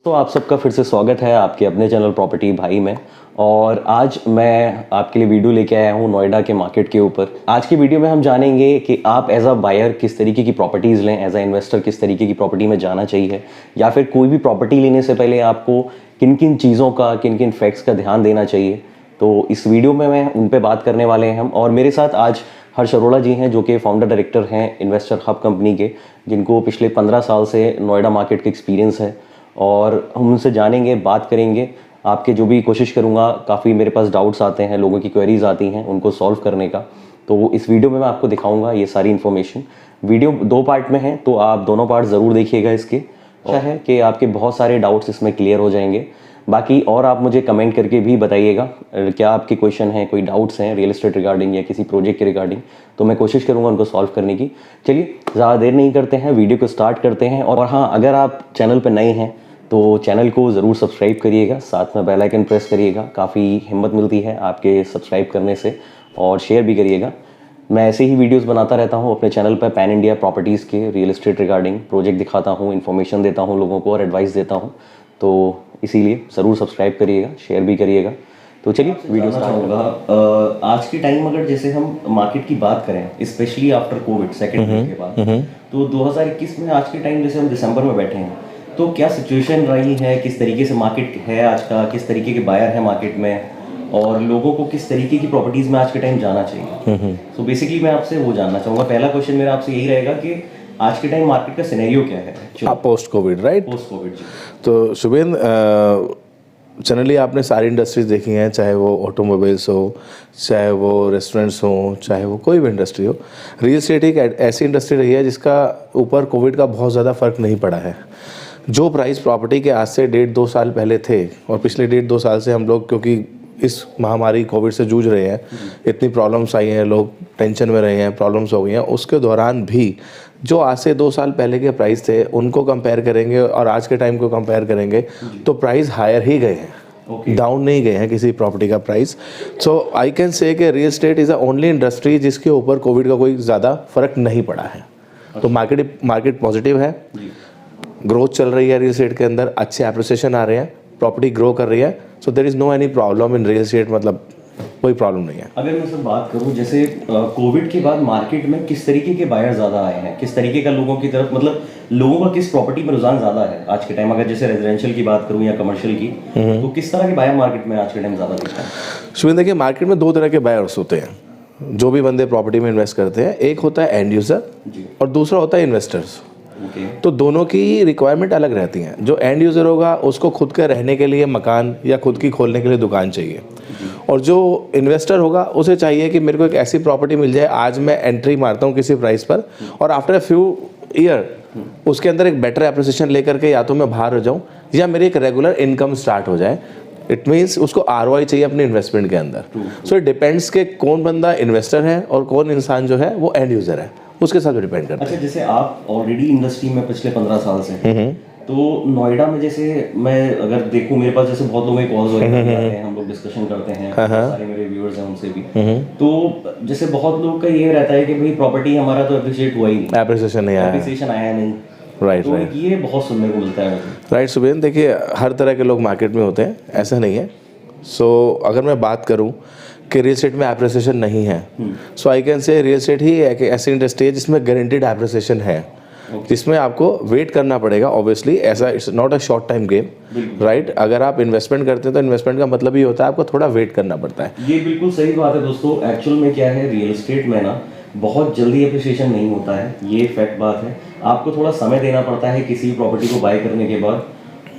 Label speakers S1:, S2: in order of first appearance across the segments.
S1: तो आप सबका फिर से स्वागत है आपके अपने चैनल प्रॉपर्टी भाई में। और आज मैं आपके लिए वीडियो लेके आया हूँ नोएडा के मार्केट के ऊपर। आज की वीडियो में हम जानेंगे कि आप एज अ बायर किस तरीके की प्रॉपर्टीज़ लें, एज अ इन्वेस्टर किस तरीके की प्रॉपर्टी में जाना चाहिए, या फिर कोई भी प्रॉपर्टी लेने से पहले आपको किन किन चीज़ों का, किन किन फैक्ट्स का ध्यान देना चाहिए। तो इस वीडियो में मैं उन पर बात करने वाले हैं हम। और मेरे साथ आज हर्ष अरोड़ा जी हैं, जो कि फाउंडर डायरेक्टर हैं इन्वेस्टर हब कंपनी के, जिनको पिछले 15 साल से नोएडा मार्केट का एक्सपीरियंस है। और हम उनसे जानेंगे, बात करेंगे। आपके जो भी कोशिश करूँगा, काफ़ी मेरे पास डाउट्स आते हैं, लोगों की क्वेरीज आती हैं, उनको सॉल्व करने का। तो इस वीडियो में मैं आपको दिखाऊंगा ये सारी इन्फॉर्मेशन। वीडियो 2 पार्ट में है, तो आप दोनों पार्ट ज़रूर देखिएगा इसके। अच्छा है कि आपके बहुत सारे डाउट्स इसमें क्लियर हो जाएंगे। बाकी और आप मुझे कमेंट करके भी बताइएगा क्या आपके क्वेश्चन हैं, कोई डाउट्स हैं रियल एस्टेट रिगार्डिंग या किसी प्रोजेक्ट के रिगार्डिंग, तो मैं कोशिश करूंगा उनको सॉल्व करने की। चलिए ज़्यादा देर नहीं करते हैं, वीडियो को स्टार्ट करते हैं। और हाँ, अगर आप चैनल पर नए हैं तो चैनल को ज़रूर सब्सक्राइब करिएगा, साथ में बेल आइकन प्रेस करिएगा। काफ़ी हिम्मत मिलती है आपके सब्सक्राइब करने से, और शेयर भी करिएगा। मैं ऐसे ही वीडियोस बनाता रहता हूँ अपने चैनल पर, पैन इंडिया प्रॉपर्टीज़ के रियल एस्टेट रिगार्डिंग प्रोजेक्ट दिखाता हूँ, इन्फॉर्मेशन देता हूँ लोगों को और एडवाइस देता हूँ। तो इसीलिए ज़रूर सब्सक्राइब करिएगा, शेयर भी करिएगा। तो चलिए वीडियो स्टार्ट होगा। आज के टाइम अगर जैसे हम मार्केट की बात करें, specially after Covid second wave के बाद, तो 2021 में आज के टाइम जैसे हम दिसंबर में बैठे हैं, तो क्या सिचुएशन रही है, किस तरीके से मार्केट है आज का, किस तरीके के बायर हैं मार्केट में, और लोगों को किस तरीके की प्रॉपर्टीज़ में आज के टाइम जाना चाहिए। सो बेसिकली मैं आपसे वो जानना चाहूँगा। पहला क्वेश्चन मेरा आपसे यही रहेगा कि आज के टाइम मार्केट का सिनेरियो क्या है
S2: post Covid, right?
S1: Post Covid.
S2: तो शुभेंद्र, जनरली आपने सारी इंडस्ट्रीज देखी हैं, चाहे वो ऑटोमोबाइल्स हो, चाहे वो रेस्टोरेंट्स हो, चाहे वो कोई भी इंडस्ट्री हो। रियल एस्टेट एक ऐसी इंडस्ट्री रही है जिसका ऊपर कोविड का बहुत ज़्यादा फ़र्क नहीं पड़ा है। जो प्राइस प्रॉपर्टी के आज से 1.5-2 साल पहले थे, और पिछले 1.5-2 साल से हम लोग क्योंकि इस महामारी कोविड से जूझ रहे हैं, इतनी प्रॉब्लम्स आई हैं, लोग टेंशन में रहे हैं, प्रॉब्लम्स हो गई हैं, उसके दौरान भी जो आज से 2 साल पहले के प्राइस थे उनको कंपेयर करेंगे और आज के टाइम को कंपेयर करेंगे तो प्राइस हायर ही गए हैं, डाउन नहीं गए हैं किसी प्रॉपर्टी का प्राइस। सो आई कैन से कि real estate is the only industry जिसके ऊपर कोविड का कोई ज़्यादा फर्क नहीं पड़ा है। तो मार्केट पॉजिटिव है, ग्रोथ चल रही है रियल एस्टेट के अंदर, अच्छे एप्रिसिएशन आ रहे हैं, प्रॉपर्टी ग्रो कर रही है। So there is no any problem in real estate, मतलब कोई प्रॉब्लम नहीं है।
S1: अगर मैं सर बात करूं, जैसे कोविड के बाद मार्केट में किस तरीके के बायर ज़्यादा आए हैं, किस तरीके का लोगों की तरफ, मतलब लोगों का किस प्रॉपर्टी में रुझान ज़्यादा है आज के टाइम, अगर जैसे रेजिडेंशियल की बात करूं या कमर्शियल की, तो किस तरह के बायर मार्केट में आज के टाइम ज़्यादा दिखता है?
S2: शुभेंद्र, देखिए मार्केट में 2 तरह के बायर्स होते हैं जो भी बंदे प्रॉपर्टी में इन्वेस्ट करते हैं। एक होता है एंड यूज़र और दूसरा होता है इन्वेस्टर्स। तो दोनों की रिक्वायरमेंट अलग रहती हैं। जो एंड यूज़र होगा उसको खुद के रहने के लिए मकान या खुद की खोलने के लिए दुकान चाहिए, और जो इन्वेस्टर होगा उसे चाहिए कि मेरे को एक ऐसी प्रॉपर्टी मिल जाए, आज मैं एंट्री मारता हूँ किसी प्राइस पर और आफ्टर फ्यू ईयर उसके अंदर एक बेटर एप्रिसिएशन लेकर के या तो मैं बाहर हो जाऊँ या मेरी एक रेगुलर इनकम स्टार्ट हो जाए। इट मीन्स उसको ROI चाहिए अपने इन्वेस्टमेंट के अंदर। सो इट डिपेंड्स कि कौन बंदा इन्वेस्टर है और कौन इंसान जो है वो एंड यूज़र है, उसके साथ डिपेंड करता है।
S1: अच्छा, जैसे आप ऑलरेडी इंडस्ट्री में पिछले 15 साल से हैं, तो नोएडा में जैसे मैं अगर देखूं, मेरे पास जैसे बहुत लोगों के कॉल्स वगैरह आते हैं, हम लोग डिस्कशन करते हैं, सारे मेरे व्यूअर्स हैं उनसे भी। तो जैसे बहुत लोग का ये रहता है कि भाई प्रॉपर्टी हमारा तो अप्रिशिएट हुआ ही नहीं,
S2: एप्रिसिएशन आया
S1: नहीं।
S2: राइट,
S1: ये बहुत सुनने को मिलता है।
S2: राइट शुभेंद्र, देखिए हर तरह के लोग मार्केट में होते हैं, ऐसा नहीं है। सो अगर मैं बात करूं कि रियल एस्टेट में एप्रिसिएशन नहीं है, so I can say real estate ही एक ऐसी इंडस्ट्री है जिसमें गारंटीड एप्रिसिएशन है, जिसमें आपको वेट करना पड़ेगा। ऑब्वियसली ऐसा it's not a short time game, right? अगर आप इन्वेस्टमेंट करते हैं तो इन्वेस्टमेंट का मतलब ही होता है आपको थोड़ा वेट करना पड़ता है।
S1: ये बिल्कुल सही बात है दोस्तों। एक्चुअल में क्या है, रियल एस्टेट में ना बहुत जल्दी एप्रिसिएशन नहीं होता है, ये फैक्ट बात है। आपको थोड़ा समय देना पड़ता है किसी प्रॉपर्टी को बाय करने के बाद,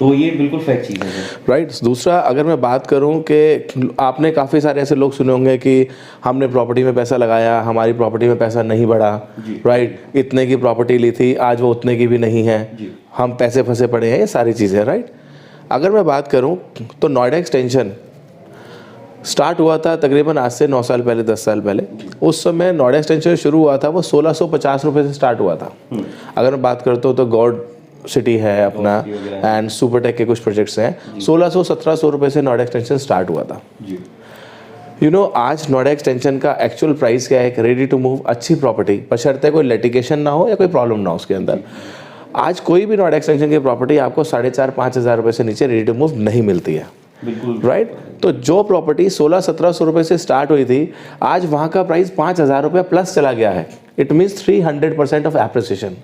S1: तो ये बिल्कुल फैक्ट चीज़ है
S2: राइट। दूसरा, अगर मैं बात करूं कि आपने काफ़ी सारे ऐसे लोग सुने होंगे कि हमने प्रॉपर्टी में पैसा लगाया, हमारी प्रॉपर्टी में पैसा नहीं बढ़ा, राइट? इतने की प्रॉपर्टी ली थी, आज वो उतने की भी नहीं है, हम पैसे फंसे पड़े हैं, ये सारी चीज़ें, राइट? अगर मैं बात करूं तो नोएडा एक्सटेंशन स्टार्ट हुआ था तकरीबन आज से 9 साल पहले, 10 साल पहले। उस समय नोएडा एक्सटेंशन शुरू हुआ था वो 1650 रुपये से स्टार्ट हुआ था। अगर मैं बात करता हूँ तो गॉड सिटी है अपना, एंड सुपरटेक के कुछ प्रोजेक्ट्स हैं, 1600-1700 रुपये से नोएडा एक्सटेंशन स्टार्ट हुआ था। आज नोएडा एक्सटेंशन का एक्चुअल प्राइस क्या है? एक रेडी टू मूव अच्छी प्रॉपर्टी, बशर्ते कोई लिटिगेशन ना हो या कोई प्रॉब्लम ना हो उसके अंदर, आज कोई भी नोएडा एक्सटेंशन की प्रॉपर्टी आपको 4,500-5,000 रुपये से नीचे रेडी टू मूव नहीं मिलती है,
S1: बिल्कुल
S2: राइट। तो जो प्रॉपर्टी 1600-1700 रुपये से स्टार्ट हुई थी, आज वहाँ का प्राइस 5,000 रुपये प्लस चला गया है। It means 300% of appreciation.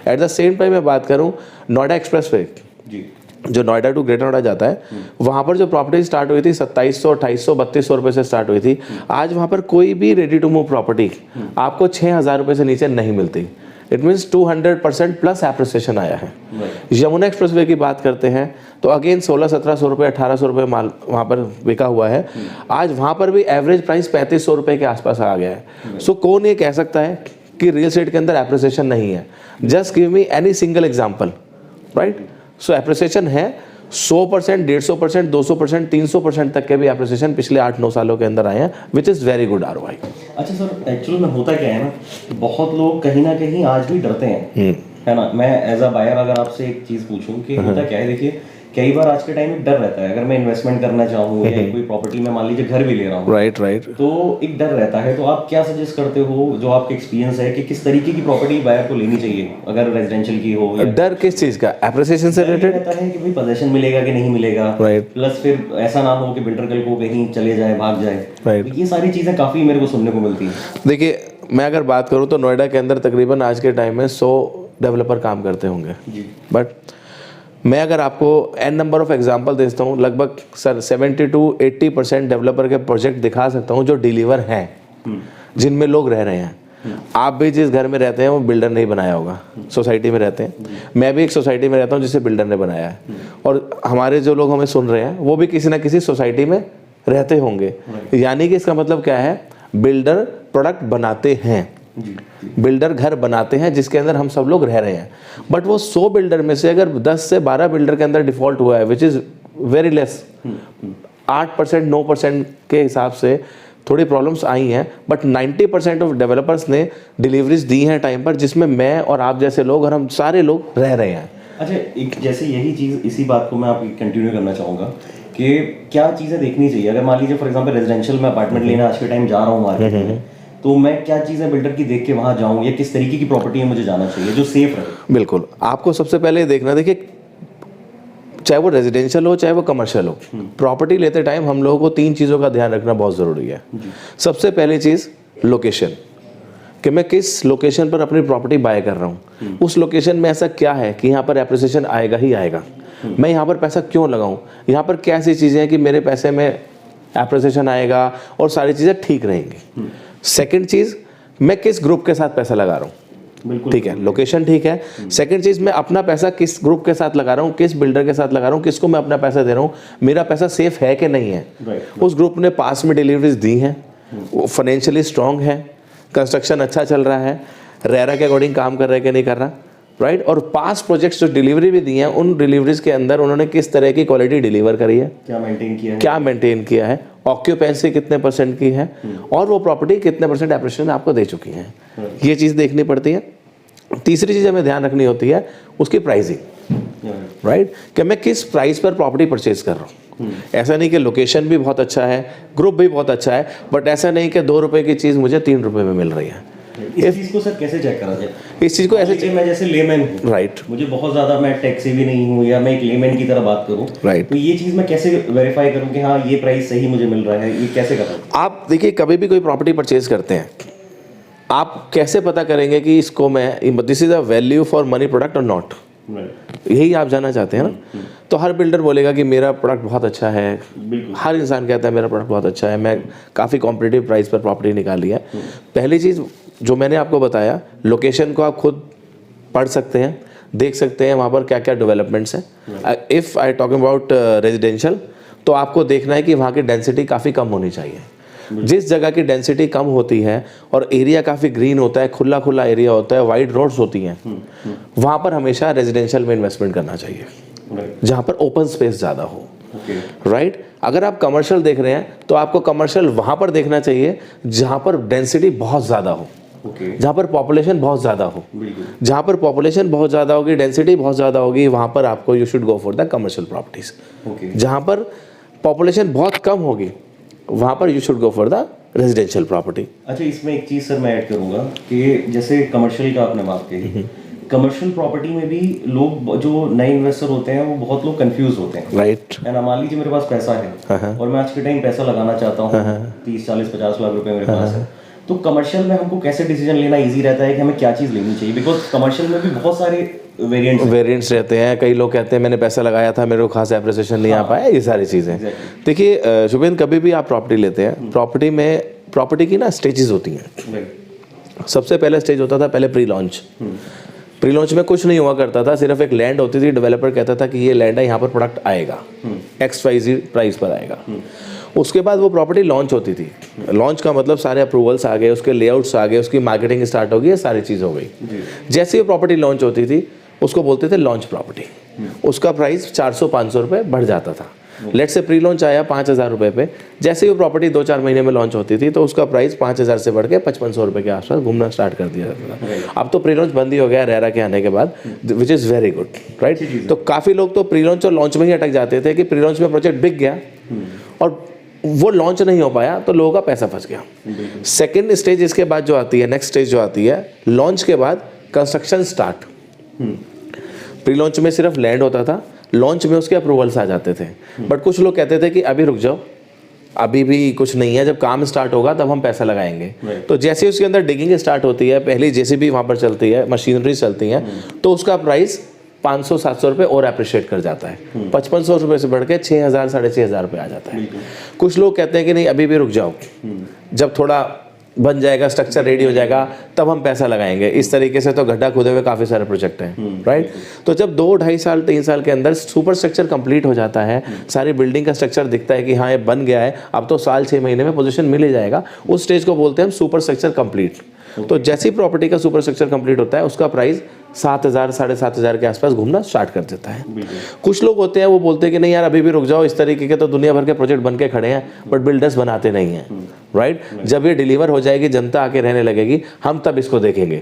S2: At the same time मैं बात करूँ नोएडा एक्सप्रेस वे
S1: जी,
S2: जो नोएडा टू ग्रेटर नोएडा जाता है, वहाँ पर जो प्रॉपर्टी स्टार्ट हुई थी 2700, 2800, 3200 रुपये से स्टार्ट हुई थी, आज वहाँ पर कोई भी रेडी टू मूव प्रॉपर्टी आपको 6,000 रुपये से नीचे नहीं मिलती। इट मीन्स 200% प्लस एप्रिसिएशन आया है। यमुना एक्सप्रेसवे की बात करते हैं तो अगेन 1600-1700 रुपये, 1800 रुपये माल वहाँ पर बिका हुआ है। आज वहाँ पर भी एवरेज प्राइस 3500 रुपये के आसपास आ गया है। सो कौन ये कह सकता है कि रियल एस्टेट के अंदर एप्रिसिएशन नहीं है? Just give me any single example, right. So appreciation है 100%, 150%, 200%, 300% तक के भी एप्रिसिएशन पिछले 8-9 सालों के अंदर आए हैं, which is very good ROI।
S1: अच्छा सर, एक्चुअल में होता क्या है ना, बहुत लोग कहीं ना कहीं आज भी डरते हैं, है ना। मैं एज अ बायर अगर आपसे एक चीज पूछूं कि होता क्या है, देखिए कई बार आज के टाइम में डर रहता है, अगर मैं इन्वेस्टमेंट करना चाहूँ या कोई प्रॉपर्टी में मान लीजिए घर भी ले रहा हूँ,
S2: राइट राइट,
S1: तो एक डर रहता है। तो आप क्या सजेस्ट करते हो, जो आपका एक्सपीरियंस है, कि किस तरीके की प्रॉपर्टी बायर को लेनी चाहिए अगर रेजिडेंशियल की हो?
S2: डर किस चीज़ का? एप्रिसिएशन से रिलेटेड
S1: रहता है कि भाई पोजीशन मिलेगा कि नहीं मिलेगा,
S2: राइट।
S1: प्लस फिर ऐसा ना हो कि बिल्डर कल को कहीं चले जाए, भाग जाए,
S2: राइट।
S1: ये सारी चीजें काफी मेरे को सुनने को मिलती है।
S2: देखिए, मैं अगर बात करूं तो नोएडा के अंदर तकरीबन आज के टाइम में 100 डेवलपर काम करते होंगे, बट मैं अगर आपको n नंबर ऑफ एग्जांपल देता हूं, लगभग सर 70-80% डेवलपर के प्रोजेक्ट दिखा सकता हूं जो डिलीवर हैं, जिनमें लोग रह रहे हैं। आप भी जिस घर में रहते हैं वो बिल्डर नहीं बनाया होगा, सोसाइटी में रहते हैं। मैं भी एक सोसाइटी में रहता हूँ जिसे बिल्डर ने बनाया है, और हमारे जो लोग हमें सुन रहे हैं वो भी किसी ना किसी सोसाइटी में रहते होंगे। यानी कि इसका मतलब क्या है, बिल्डर प्रोडक्ट बनाते हैं, बिल्डर घर बनाते हैं जिसके अंदर हम सब लोग रह रहे हैं। बट वो 100 बिल्डर में से अगर 10 से 12 बिल्डर के अंदर डिफॉल्ट हुआ है, विच इज़ वेरी लेस, 8% 9% के हिसाब से थोड़ी प्रॉब्लम्स आई हैं, बट 90% ऑफ डेवलपर्स ने डिलीवरीज दी हैं टाइम पर, जिसमें मैं और आप जैसे लोग और हम सारे लोग रह रहे हैं।
S1: अच्छा, एक जैसे यही चीज़, इसी बात को मैं आपकी कंटिन्यू करना चाहूँगा कि क्या चीज़ें देखनी चाहिए अगर मान लीजिए फॉर एग्जांपल रेजिडेंशियल में अपार्टमेंट लेना आज के टाइम जा रहा हूँ मार्केट में, तो मैं क्या चीज़ें बिल्डर की देख के वहाँ जाऊँ, या किस तरीके की प्रॉपर्टी है मुझे जाना चाहिए जो सेफ रहे?
S2: बिल्कुल, आपको सबसे पहले देखना, देखिए चाहे वो रेजिडेंशियल हो चाहे वो कमर्शियल हो, प्रॉपर्टी लेते टाइम हम लोगों को 3 चीज़ों का ध्यान रखना बहुत ज़रूरी है। सबसे पहली चीज़ लोकेशन, कि मैं किस लोकेशन पर अपनी प्रॉपर्टी बाय कर रहा हूँ, उस लोकेशन में ऐसा क्या है कि यहाँ पर एप्रिसिएशन आएगा ही आएगा, मैं यहाँ पर पैसा क्यों लगाऊँ, यहाँ पर क्या ऐसी चीज़ें हैं कि मेरे पैसे में एप्रिसिएशन आएगा और सारी चीज़ें ठीक रहेंगी। सेकंड चीज़, मैं किस ग्रुप के साथ पैसा लगा रहा हूँ, ठीक है, लोकेशन ठीक है। सेकंड चीज़, मैं अपना पैसा किस ग्रुप के साथ लगा रहा हूँ, किस बिल्डर के साथ लगा रहा हूँ, किसको मैं अपना पैसा दे रहा हूँ, मेरा पैसा सेफ है कि नहीं है, उस ग्रुप ने पास में डिलीवरीज दी हैं, वो फाइनेंशियली स्ट्रांग है, कंस्ट्रक्शन अच्छा चल रहा है, रेरा के अकॉर्डिंग काम कर रहा है कि नहीं कर रहा, राइट। और पास प्रोजेक्ट्स जो डिलीवरी भी दी हैं, उन डिलीवरीज के अंदर उन्होंने किस तरह की क्वालिटी डिलीवर करी है, क्या मेंटेन किया है, ऑक्यूपेंसी कितने % की है, और वो प्रॉपर्टी कितने % एप्रिसिएशन आपको दे चुकी है, ये चीज़ देखनी पड़ती है। तीसरी चीज़ हमें ध्यान रखनी होती है उसकी प्राइसिंग, राइट, कि मैं किस प्राइस पर प्रॉपर्टी परचेज कर रहा हूँ। ऐसा नहीं कि लोकेशन भी बहुत अच्छा है, ग्रुप भी बहुत अच्छा है, बट ऐसा नहीं कि 2 रुपए की चीज़ मुझे 3 रुपए में मिल रही है।
S1: इस चीज़ को सर कैसे चेक करा जाए?
S2: इस चीज़ को ऐसे,
S1: मैं जैसे लेमैन हूँ,
S2: राइट,
S1: मुझे बहुत ज़्यादा, मैं टैक्सी भी नहीं हूँ, या मैं एक लेमैन की तरह बात करूँ,
S2: राइट,
S1: तो ये चीज़ मैं कैसे वेरीफाई करूँ कि हाँ ये प्राइस सही मुझे मिल रहा है, ये कैसे करूँ?
S2: आप देखिए, कभी भी कोई प्रॉपर्टी परचेज करते हैं, आप कैसे पता करेंगे कि इसको मैं, this is a value for money product और नॉट, यही आप जानना चाहते हैं ना। तो हर बिल्डर बोलेगा कि मेरा प्रोडक्ट बहुत अच्छा है, हर इंसान कहता है मेरा प्रोडक्ट बहुत अच्छा है, मैं काफ़ी कॉम्पिटिटिव प्राइस पर प्रॉपर्टी निकाली है। पहली चीज़ जो मैंने आपको बताया, लोकेशन को आप खुद पढ़ सकते हैं, देख सकते हैं वहाँ पर क्या क्या डेवलपमेंट्स हैं। If I talking about residential, तो आपको देखना है कि वहाँ की डेंसिटी काफ़ी कम होनी चाहिए। जिस जगह की डेंसिटी कम होती है और एरिया काफ़ी ग्रीन होता है, खुला खुला एरिया होता है, वाइड रोड्स होती हैं, वहाँ पर हमेशा रेजिडेंशियल में इन्वेस्टमेंट करना चाहिए, जहाँ पर ओपन स्पेस ज़्यादा हो, राइट। अगर आप कमर्शियल देख रहे हैं तो आपको कमर्शियल वहाँ पर देखना चाहिए जहाँ पर डेंसिटी बहुत ज़्यादा हो, जहाँ पर पॉपुलेशन बहुत ज़्यादा हो। जहाँ पर पॉपुलेशन बहुत ज़्यादा होगी, डेंसिटी बहुत ज़्यादा होगी, वहाँ पर आपको you should go for the commercial properties. जहाँ पर पॉपुलेशन बहुत कम होगी, वहाँ पर you should go for the residential property.
S1: अच्छा, इसमें एक चीज़ सर मैं ऐड करूँगा कि जैसे कमर्शियल का आपने बात कही, कमर्शियल प्रॉपर्टी में भी लोग जो नए इन्वेस्टर होते हैं वो बहुत लोग कंफ्यूज होते हैं,
S2: राइट।
S1: है ना। मान लीजिए मेरे पास पैसा है और मैं आज के टाइम पैसा लगाना चाहता हूँ, 30-40-50 लाख रुपए मेरे पास है, तो कमर्शियल में हमको कैसे डिसीजन लेना इजी रहता है कि हमें क्या चीज़ लेनी चाहिए? बिकॉज कमर्शियल में भी बहुत सारे
S2: वेरिएंट्स रहते हैं। कई लोग कहते हैं मैंने पैसा लगाया था, मेरे को खास एप्रिसिएशन नहीं आ पाया, ये सारी चीज़ें। देखिए शुभेंद्र, कभी भी आप प्रॉपर्टी लेते हैं, प्रॉपर्टी की ना स्टेजेस होती हैं। सबसे पहले स्टेज होता था पहले प्री लॉन्च। प्री लॉन्च में कुछ नहीं हुआ करता था, सिर्फ एक लैंड होती थी, डेवलपर कहता था कि ये लैंड है, यहाँ पर प्रोडक्ट आएगा, XYZ प्राइस पर आएगा। उसके बाद वो प्रॉपर्टी लॉन्च होती थी। लॉन्च का मतलब सारे अप्रूवल्स आ गए, उसके लेआउट्स आ गए, उसकी मार्केटिंग स्टार्ट हो गई, ये सारी चीज़ हो गई। जैसे ही प्रॉपर्टी लॉन्च होती थी उसको बोलते थे लॉन्च प्रॉपर्टी। उसका प्राइस 400-500 रुपये बढ़ जाता था। लेट से प्री लॉन्च आया 5,000 रुपये पे, जैसे ही वो प्रॉपर्टी 2-4 महीने में लॉन्च होती थी तो उसका प्राइस 5,000 से बढ़ के 5500 रुपये के आसपास घूमना स्टार्ट कर दिया जाता था। अब तो प्री लॉन्च बंद ही हो गया रेरा के आने के बाद, which is very good, right. तो काफ़ी लोग तो प्री लॉन्च और लॉन्च में ही अटक जाते थे कि प्री लॉन्च में प्रोजेक्ट बिक गया और वो लॉन्च नहीं हो पाया तो लोगों का पैसा फंस गया। सेकेंड स्टेज इसके बाद जो आती है, नेक्स्ट स्टेज जो आती है, लॉन्च के बाद कंस्ट्रक्शन स्टार्ट। प्री लॉन्च में सिर्फ लैंड होता था, लॉन्च में उसके अप्रूवल्स आ जाते थे। बट कुछ लोग कहते थे कि अभी रुक जाओ, अभी भी कुछ नहीं है, जब काम स्टार्ट होगा तब हम पैसा लगाएंगे। तो जैसे उसके अंदर डिगिंग स्टार्ट होती है, पहली JCB वहाँ पर चलती है, मशीनरी चलती हैं, तो उसका प्राइस 500-700 रुपये और अप्रिशिएट कर जाता है। 5500 रुपये से बढ़ के 6,000-6,500 रुपये आ जाता है। कुछ लोग कहते हैं कि नहीं अभी भी रुक जाओ, जब थोड़ा बन जाएगा, स्ट्रक्चर रेडी हो जाएगा, तब हम पैसा लगाएंगे। इस तरीके से तो गड्ढा खोदे हुए काफ़ी सारे प्रोजेक्ट हैं, राइट। तो जब 2-2.5 साल 3 साल के अंदर सुपर स्ट्रक्चर कंप्लीट हो जाता है, सारी बिल्डिंग का स्ट्रक्चर दिखता है कि हाँ ये बन गया है, अब तो साल 6 महीने में पोजीशन मिल ही जाएगा, उस स्टेज को बोलते हैं हम सुपर स्ट्रक्चर कंप्लीट। तो जैसी प्रॉपर्टी का सुपर स्ट्रक्चर कंप्लीट होता है उसका प्राइस 7,000-7,500 के आसपास घूमना स्टार्ट कर देता है। कुछ लोग होते हैं वो बोलते हैं कि नहीं यार अभी भी रुक जाओ, इस तरीके के तो दुनिया भर के प्रोजेक्ट बन के खड़े हैं बट बिल्डर्स बनाते नहीं हैं, राइट। जब ये डिलीवर हो जाएगी, जनता आके रहने लगेगी, हम तब इसको देखेंगे,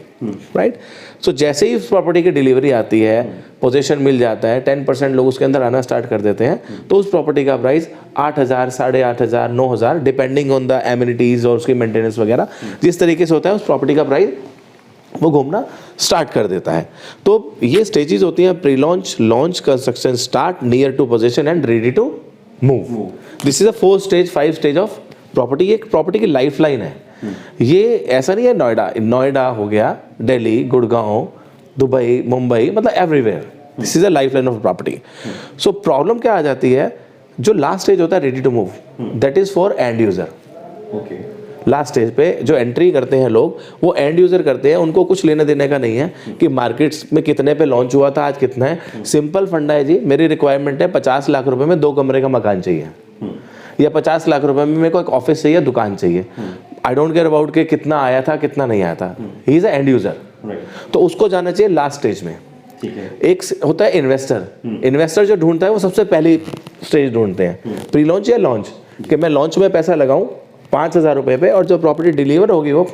S2: राइट। सो जैसे ही उस प्रॉपर्टी की डिलीवरी आती है, पोजीशन मिल जाता है, 10% लोग उसके अंदर आना स्टार्ट कर देते हैं, तो उस प्रॉपर्टी का price 8,000, 8,500, 9,000 depending on the amenities और उसकी मेंटेनेंस वगैरह जिस तरीके से होता है, उस प्रॉपर्टी का प्राइस वो घूमना स्टार्ट कर देता है। तो ये स्टेजेस होती हैं, pre launch, launch, construction start, near to position and ready to move. This is a 4 stage 5 stage of property. ये प्रॉपर्टी की लाइफ लाइन है। ये ऐसा नहीं है नोएडा हो गया, दिल्ली, गुड़गांव, दुबई, मुंबई, मतलब everywhere, this is a life line of property. So problem क्या आ जाती है, जो लास्ट स्टेज होता है ready to move, that is for end user.
S1: Okay.
S2: Last stage पे जो एंट्री करते हैं लोग, वो एंड यूजर करते हैं, उनको कुछ लेने देने का नहीं है कि मार्केट्स में कितने पे लॉन्च हुआ था, आज कितना है। सिंपल फंडा है जी, मेरी रिक्वायरमेंट है 50 लाख रुपए में 2 कमरे का मकान चाहिए, या 50 लाख रुपए में मेरे को एक ऑफिस चाहिए, दुकान चाहिए। आई डोंट केयर अबाउट के कितना आया था कितना नहीं आया था, he is a and user. तो उसको जाना चाहिए लास्ट स्टेज में। एक होता है इन्वेस्टर। इन्वेस्टर जो ढूंढता है वो सबसे पहली स्टेज ढूंढते हैं, प्री लॉन्च या लॉन्च, कि मैं लॉन्च में पैसा लगाऊं 5,000 रुपए पे और जो प्रॉपर्टी डिलीवर होगी वो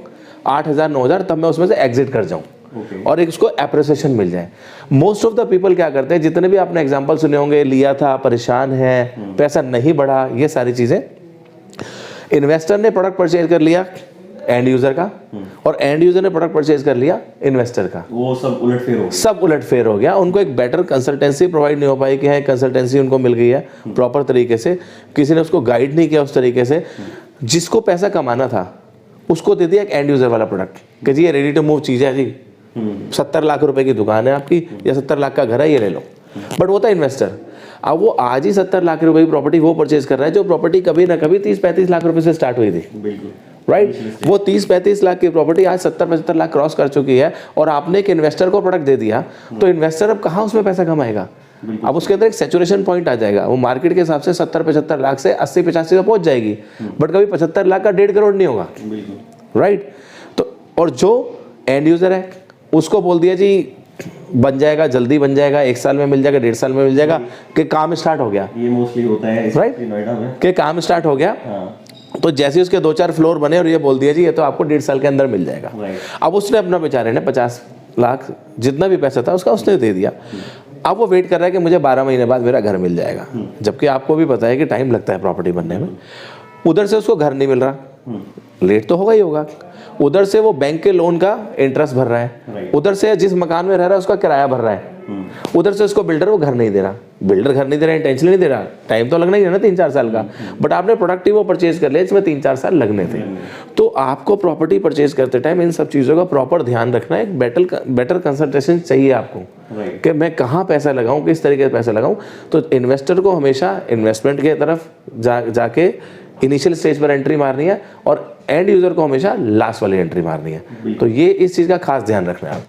S2: 8,000 9,000, तब मैं उसमें से एग्जिट कर जाऊं और एक उसको एप्रिसिएशन मिल जाए। मोस्ट ऑफ द पीपल क्या करते हैं, जितने भी आपने एग्जांपल सुने होंगे, लिया था, परेशान है, पैसा नहीं बढ़ा, ये सारी चीजें, इन्वेस्टर ने प्रोडक्ट परचेज कर लिया एंड यूजर का और एंड यूजर ने प्रोडक्ट परचेज कर लिया इन्वेस्टर का,
S1: वो सब
S2: उलटफेर हो गया। उनको एक बेटर कंसल्टेंसी प्रोवाइड नहीं हो पाई कि कंसल्टेंसी उनको मिल गई है प्रॉपर तरीके से, किसी ने उसको गाइड नहीं किया उस तरीके से। जिसको पैसा कमाना था उसको दे दिया एक एंड यूजर वाला प्रोडक्ट कि जी ये रेडी टू मूव चीज़ है जी, 70 लाख रुपए की दुकान है आपकी या 70 लाख का घर है, ये ले लो। बट वो था इन्वेस्टर। अब वो आज ही 70 लाख रुपए की प्रॉपर्टी वो परचेज कर रहा है जो प्रॉपर्टी कभी ना कभी 30-35 लाख रुपए से स्टार्ट हुई थी, राइट। वो 30-35 लाख की प्रॉपर्टी आज 70-75 लाख क्रॉस कर चुकी है और आपने एक इन्वेस्टर को प्रोडक्ट दे दिया, तो इन्वेस्टर अब कहाँ उसमें पैसा कमाएगा। अब उसके अंदर एक सैचुरेशन पॉइंट आ जाएगा, वो मार्केट के हिसाब से 70-75 लाख से 80-85 तक पहुंच जाएगी, बट कभी 75 लाख का 1.5 करोड़ नहीं होगा, राइट। तो और जो एंड यूजर है उसको बोल दिया जी बन जाएगा, जल्दी बन जाएगा, 1 साल में मिल जाएगा, 1.5 साल में मिल जाएगा, कि काम स्टार्ट हो गया।
S1: ये मोस्टली होता है
S2: राइट,
S1: नोएडा में,
S2: कि काम स्टार्ट हो गया। तो जैसे उसके 2-4 फ्लोर बने और ये बोल दिया जी ये तो आपको 1.5 साल के अंदर मिल जाएगा। अब उसने अपना बेचारे ने 50 लाख जितना भी पैसा था उसका उसने दे दिया। अब वो वेट कर रहा है कि मुझे 12 महीने बाद मेरा घर मिल जाएगा, जबकि आपको भी पता है कि टाइम लगता है प्रॉपर्टी बनने में। उधर से उसको घर नहीं मिल रहा, लेट तो होगा ही होगा। उधर से वो बैंक के लोन का इंटरेस्ट भर रहा है, उधर से जिस मकान में रह रहा है उसका किराया भर रहा है, उधर से उसको बिल्डर वो घर नहीं दे रहा, बिल्डर घर नहीं दे रहा, इंटेंशनली नहीं दे रहा, टाइम तो लगना ही है ना 3-4 साल का, बट आपने प्रोडक्ट ही वो परचेज कर लिया इसमें 3-4 साल लगने थे। तो आपको प्रॉपर्टी परचेज करते टाइम इन सब चीज़ों का प्रॉपर ध्यान रखना है, एक बेटर कंसल्टेशन चाहिए आपको कि मैं कहाँ पैसा लगाऊं, किस तरीके से पैसा लगाऊं। तो इन्वेस्टर को हमेशा इन्वेस्टमेंट की तरफ जाके इनिशियल स्टेज पर एंट्री मारनी है और एंड यूजर को हमेशा लास्ट वाली एंट्री मारनी है। तो ये इस चीज़ का खास ध्यान रखना है आप।